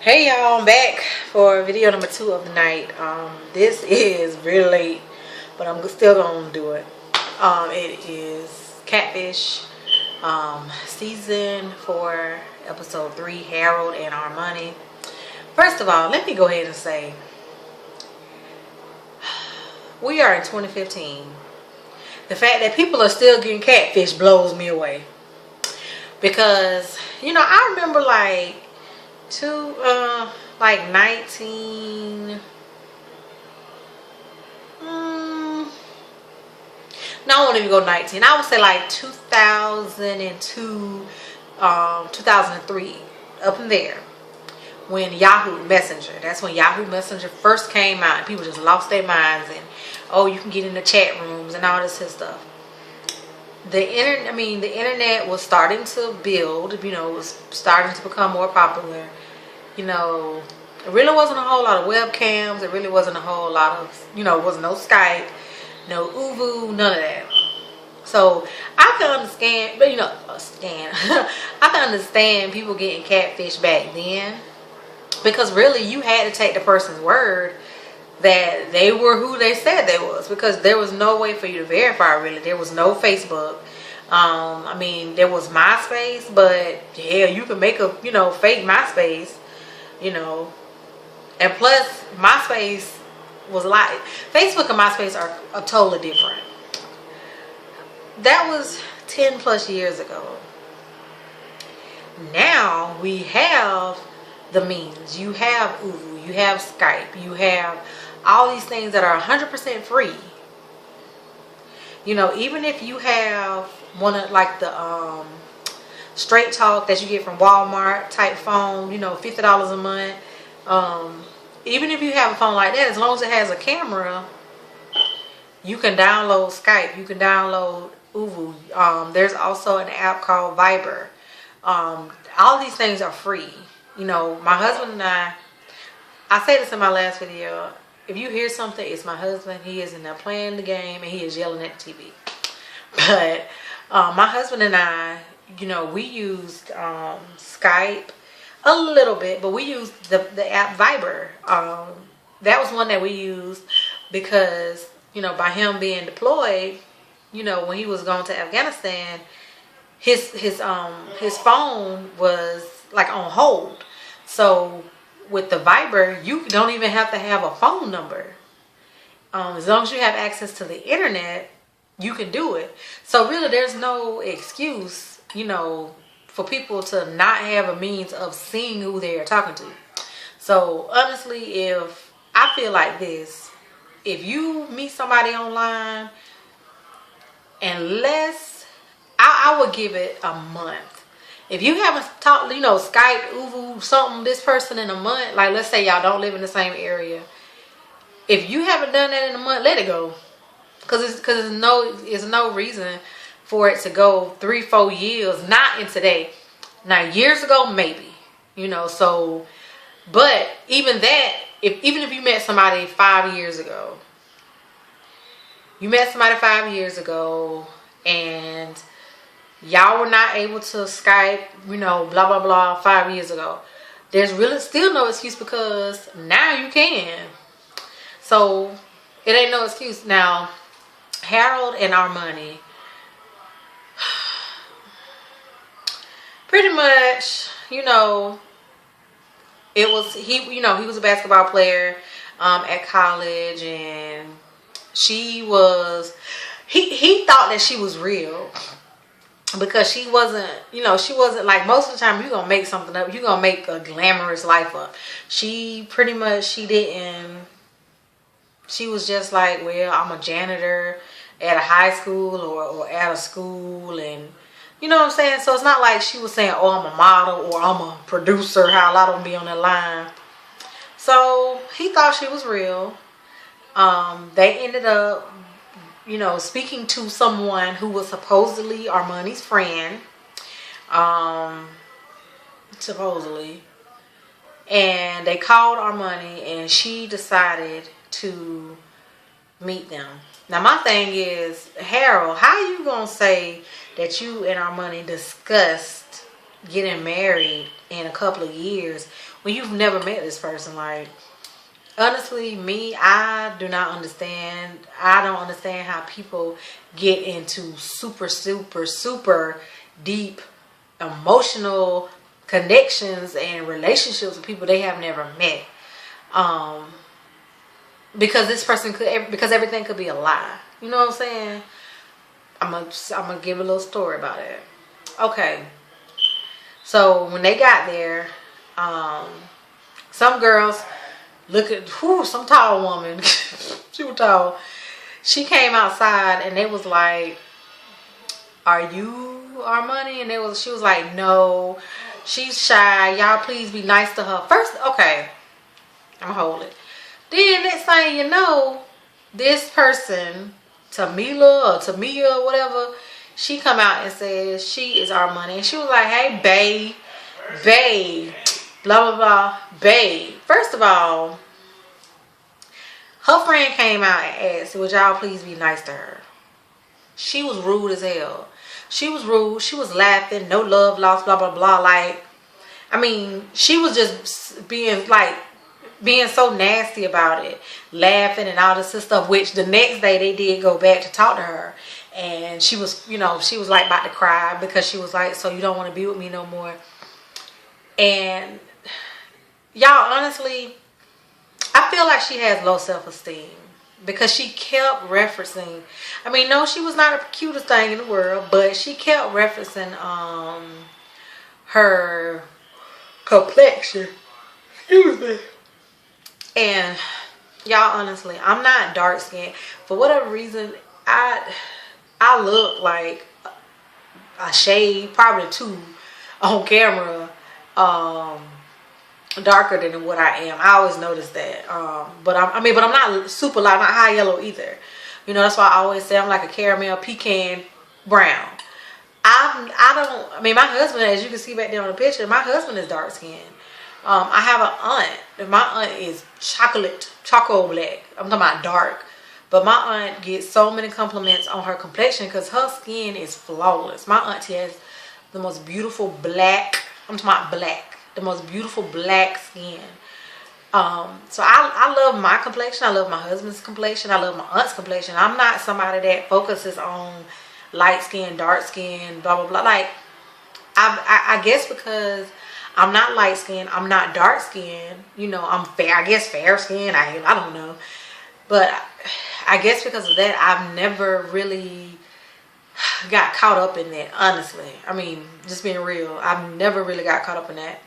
Hey y'all, I'm back for video number 2 of the night. This is really late, but I'm still gonna do it. It is Catfish, season 4, episode 3, Harold and Armani. First of all, let me go ahead and say, we are in 2015. The fact that people are still getting catfish blows me away. Because, I remember like 19 no, I won't even go 19. I would say like 2002, 2003, up in there, when Yahoo Messenger, that's when Yahoo Messenger first came out and people just lost their minds, and you can get in the chat rooms and all this stuff. The internet was starting to build, it was starting to become more popular. It really wasn't a whole lot of webcams. It really wasn't a whole lot of, it wasn't no Skype, no Uvu, none of that. So I can understand, but I can understand people getting catfish back then, because really you had to take the person's word that they were who they said they was, because there was no way for you to verify. Really, there was no Facebook. There was MySpace, but yeah, you can make a fake MySpace, and plus MySpace was like, Facebook and MySpace are totally different. That was 10 plus years ago. Now we have the means. You have Uvu, you have Skype, you have all these things that are 100% free. Even if you have one of like the Straight Talk that you get from Walmart type phone, $50 a month. Even if you have a phone like that, as long as it has a camera, you can download Skype, you can download Uvu. There's also an app called Viber. All these things are free. My husband and I say this in my last video, if you hear something, it's my husband. He is in there playing the game and he is yelling at the TV. But my husband and I, we used Skype a little bit, but we used the app Viber. That was one that we used because, by him being deployed, when he was going to Afghanistan, his phone was like on hold. So with the Viber, you don't even have to have a phone number. As long as you have access to the internet, you can do it. So really, there's no excuse, for people to not have a means of seeing who they're talking to. So honestly, I feel like this, if you meet somebody online, unless I would give it a month. If you haven't talked, Skype, Uvu, something, this person in a month, like let's say y'all don't live in the same area. If you haven't done that in a month, let it go. Because there's no reason for it to go 3-4 years, not in today. Now, years ago, maybe, so, but even that, even if you met somebody 5 years ago, and y'all were not able to Skype, blah, blah, blah, 5 years ago, there's really still no excuse, because now you can. So it ain't no excuse. Now, Harold and Armani, pretty much, he was a basketball player at college, and he thought that she was real, because she wasn't like, most of the time you're gonna make something up, you're gonna make a glamorous life up. She was just like, well, I'm a janitor at a high school or at a school, and you know what I'm saying? So it's not like she was saying, oh, I'm a model or I'm a producer, how a lot of them be on that line. So he thought she was real. They ended up, speaking to someone who was supposedly Armani's friend. Supposedly. And they called Armani, and she decided to meet them. Now, my thing is, Harold, how you gonna say that you and Armani discussed getting married in a couple of years when you've never met this person. Like, honestly, me, I do not understand. I don't understand how people get into super, super, super deep emotional connections and relationships with people they have never met. Because this person could, because everything could be a lie. You know what I'm saying? I'm gonna give a little story about it. Okay. So when they got there, some girls look at some tall woman. She was tall. She came outside and they was like, "Are you Armani?" And she was like, "No, she's shy. Y'all please be nice to her." First, okay, I'm gonna hold it. Then next thing you know, this person, Tamila or Tamia or whatever, she come out and says she is Armani. And she was like, "Hey, babe, blah, blah, blah, babe." First of all, her friend came out and asked, "Would y'all please be nice to her?" She was rude as hell. She was rude. She was laughing. No love lost, blah, blah, blah. Like, I mean, she was just being so nasty about it. Laughing and all this stuff. Which the next day they did go back to talk to her. And she was, she was like about to cry because she was like, "So you don't want to be with me no more?" And y'all, honestly, I feel like she has low self-esteem because she kept referencing, I mean, no, she was not the cutest thing in the world, but she kept referencing her complexion. Excuse me. And y'all, honestly, I'm not dark skinned. For whatever reason, I look like a shade, probably 2 on camera, darker than what I am. I always notice that. But I'm not super light, I'm not high yellow either. That's why I always say I'm like a caramel pecan brown. My husband, as you can see back there on the picture, my husband is dark skinned. I have an aunt, and my aunt is choco black. I'm talking about dark. But my aunt gets so many compliments on her complexion because her skin is flawless. My auntie has the most beautiful black, I'm talking about black, the most beautiful black skin. So I love my complexion. I love my husband's complexion. I love my aunt's complexion. I'm not somebody that focuses on light skin, dark skin, blah, blah, blah. Like, I guess because I'm not light skin, I'm not dark skin, I'm fair, I guess fair skin, I don't know. But I guess because of that, I've never really got caught up in that, honestly. I mean, just being real, I've never really got caught up in that.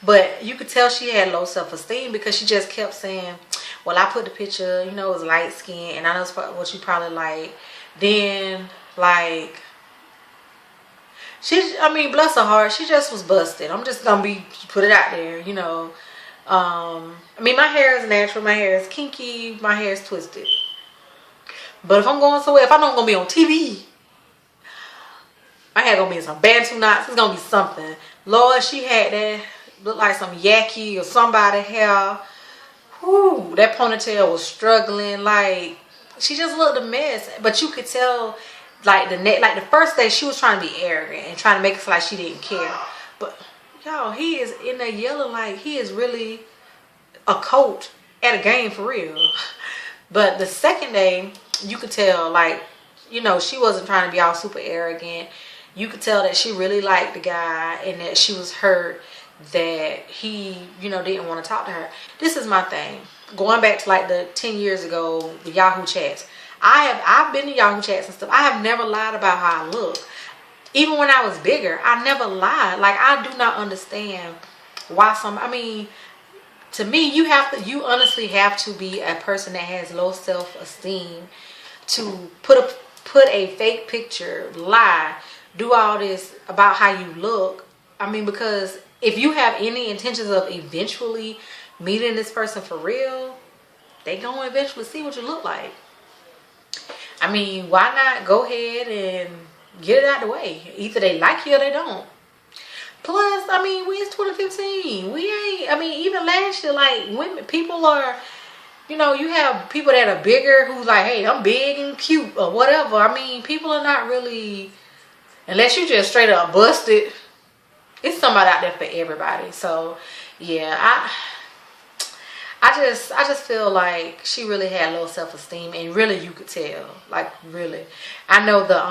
But you could tell she had low self-esteem because she just kept saying, "Well, I put the picture, it was light skin, and I know it's what you probably like." Then, like, bless her heart, she just was busted. I'm just gonna put it out there, my hair is natural, my hair is kinky, my hair is twisted. But if I'm going somewhere, if I'm not gonna be on TV, my hair gonna be in some bantu knots. It's gonna be something. Lord, she had that look like some Yaki or somebody hair. Whoo, that ponytail was struggling. Like, she just looked a mess. But you could tell, like the first day, she was trying to be arrogant and trying to make it feel like she didn't care. But y'all, he is in there yelling like he is really a coach at a game for real. But the second day, you could tell, like, she wasn't trying to be all super arrogant. You could tell that she really liked the guy and that she was hurt that he, didn't want to talk to her. This is my thing. Going back to like the 10 years ago, the Yahoo chats. I've been to Yahoo chats and stuff. I have never lied about how I look. Even when I was bigger, I never lied. Like, I do not understand why to me, you honestly have to be a person that has low self-esteem to put a fake picture, lie, do all this about how you look. Because if you have any intentions of eventually meeting this person for real, they gonna eventually see what you look like. Why not go ahead and get it out the way? Either they like you or they don't. Plus, it's 2015. We ain't, even last year, like, women, people are, you have people that are bigger who's like, "Hey, I'm big and cute," or whatever. People are not really, unless you just straight up busted. it's somebody out there for everybody. So yeah, I just feel like she really had low self-esteem, and really you could tell, like really. I know the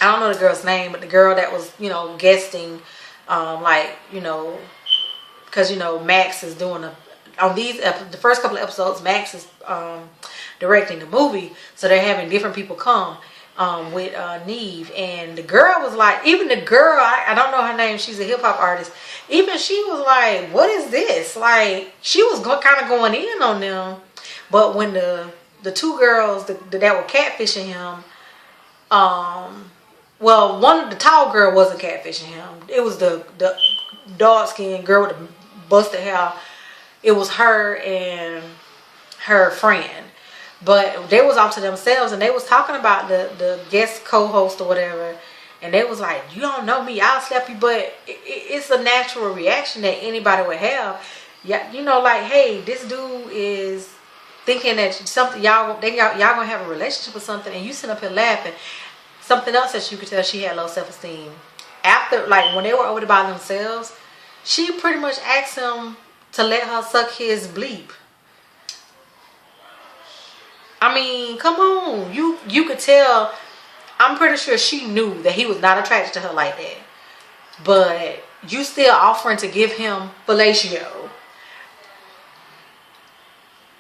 I don't know the girl's name, but the girl that was, you know, guesting, like, you know, because, you know, Max is doing on these, the first couple of episodes, Max is directing the movie, so they're having different people come with Neve, and the girl was like, even the girl, I don't know her name, she's a hip-hop artist, even she was like, what is this? Like, she was kind of going in on them, but when the two girls that were catfishing him, well, one of the tall girl wasn't catfishing him. It was the dark skinned girl with the busted hair. It was her and her friend. But they was off to themselves, and they was talking about the guest co-host or whatever. And they was like, you don't know me, I'll slap you. But it's a natural reaction that anybody would have. Yeah, you know, like, hey, this dude is thinking that something y'all gonna have a relationship or something, and you sit up here laughing. Something else that you could tell, she had low self-esteem. After, like, when they were over there by themselves, she pretty much asked him to let her suck his bleep. I mean, come on. You could tell, I'm pretty sure she knew that he was not attracted to her like that. But you still offering to give him fellatio.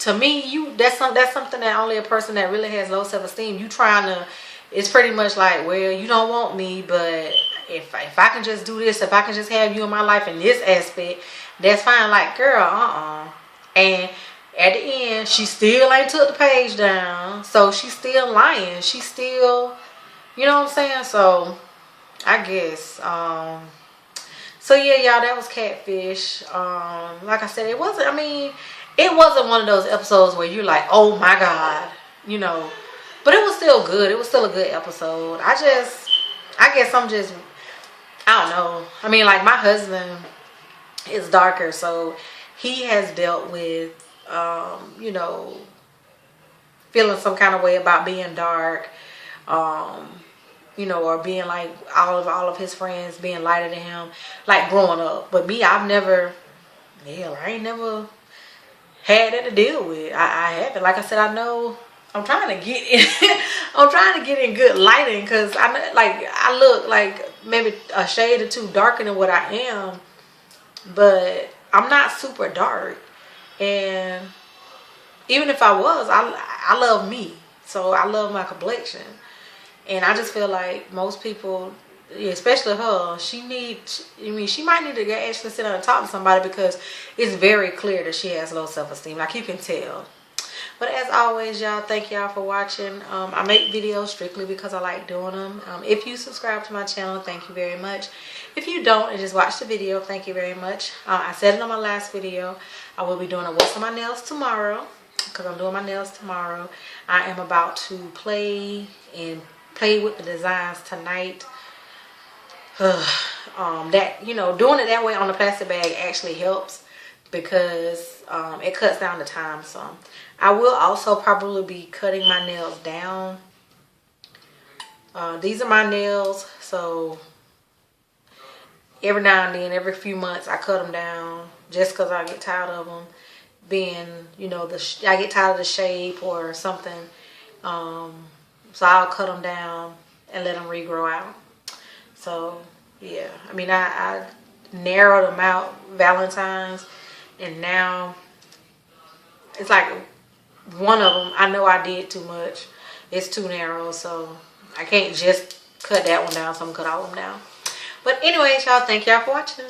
To me, that's something that only a person that really has low self-esteem, you trying to, it's pretty much like, well, you don't want me, but if I can just do this, if I can just have you in my life in this aspect, that's fine. Like, girl, And at the end, she still ain't took the page down, so she's still lying. She's still, you know what I'm saying? So, I guess, so yeah, y'all, that was Catfish. Like I said, it wasn't one of those episodes where you're like, oh my God, you know. But it was still good. It was still a good episode. I guess I don't know. I mean, like, my husband is darker, so he has dealt with, you know, feeling some kind of way about being dark, you know, or being like all of his friends being lighter than him, like growing up. But me, I ain't never had that to deal with. I haven't. Like I said, I know. I'm trying to get in. I'm trying to get in good lighting, because I look like maybe a shade or two darker than what I am, but I'm not super dark. And even if I was, I love me, so I love my complexion. And I just feel like most people, especially her, she might need to actually sit down and talk to somebody, because it's very clear that she has low self-esteem. Like, you can tell. But as always, y'all, thank y'all for watching. I make videos strictly because I like doing them. If you subscribe to my channel, thank you very much. If you don't and just watch the video, thank you very much. I said it on my last video. I will be doing a what's on my nails tomorrow, because I'm doing my nails tomorrow. I am about to play with the designs tonight. That, you know, doing it that way on the plastic bag actually helps, because it cuts down the time some. I will also probably be cutting my nails down. These are my nails, so every now and then, every few months, I cut them down, just because I get tired of them being, you know, I get tired of the shape or something. So I'll cut them down and let them regrow out. So yeah, I mean, I narrowed them out Valentine's, and now it's like one of them, I know I did too much. It's too narrow, so I can't just cut that one down, so I'm gonna cut all of them down. But anyways, y'all, thank y'all for watching.